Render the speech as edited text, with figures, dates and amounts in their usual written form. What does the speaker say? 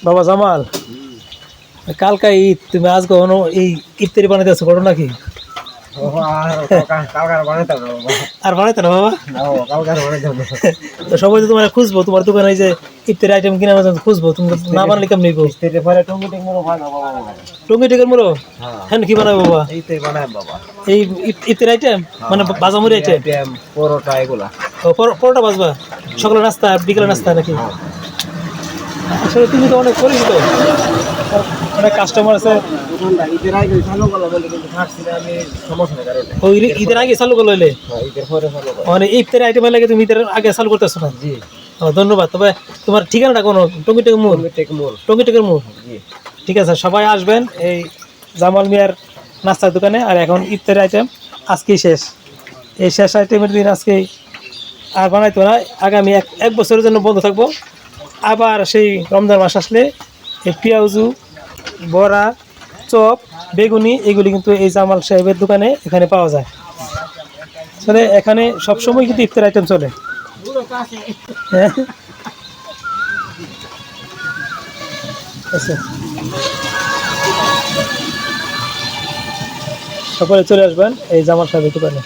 বাবা জামাল, কালকা ঈদ, তুমি আজ কখনো এই ইফতারি বানাইতে আছো ঘটনা কি? আর বানাইতে না বাবা? তো সবাই তো তোমার খুঁজবো, তোমার দোকানে যে ইফতারি আইটেম কিনা খুঁজবো, তুমি না বানালে কেমন নিবো? টঙ্গি টিকের মুড়ো হ্যাঁ কি বানাবো বাবা? এই ইফতারি আইটেম মানে বাজামুড়ি আইটেম, পরোটা এগুলা। পরোটা বাজবা সকালে নাস্তা বিকেলে নাস্তা নাকি? আসলে তুমি তো অনেক পরিচিত, অনেক কাস্টমার আছে। ওই ঈদের আগে চালু করলো হইলে মানে ইফতারি আইটেম লাগে, তুমি ঈদের আগে চালু করতেছো না? ধন্যবাদ। তবে তোমার ঠিকানাটা কোনো? টঙ্গি টেকের মোড়। টঙ্গি টেকের মোড়, ঠিক আছে। সবাই আসবেন এই জামাল মিয়ার নাস্তার দোকানে। আর এখন ইফতারি আইটেম আজকেই শেষ, এই শেষ আইটেমের দিন আজকেই আর বানাইতো না। আগামী এক বছরের জন্য বন্ধ থাকবো। আবার সেই রমজান মাস আসলে এই পেঁয়াজু, বড়া, চপ, বেগুনি এগুলি কিন্তু এই জামাল সাহেবের দোকানে এখানে পাওয়া যায়। আসলে এখানে সবসময় কিন্তু ইফতার আইটেম চলে। হ্যাঁ আচ্ছা, সকলে চলে আসবেন এই জামাল সাহেবের দোকানে।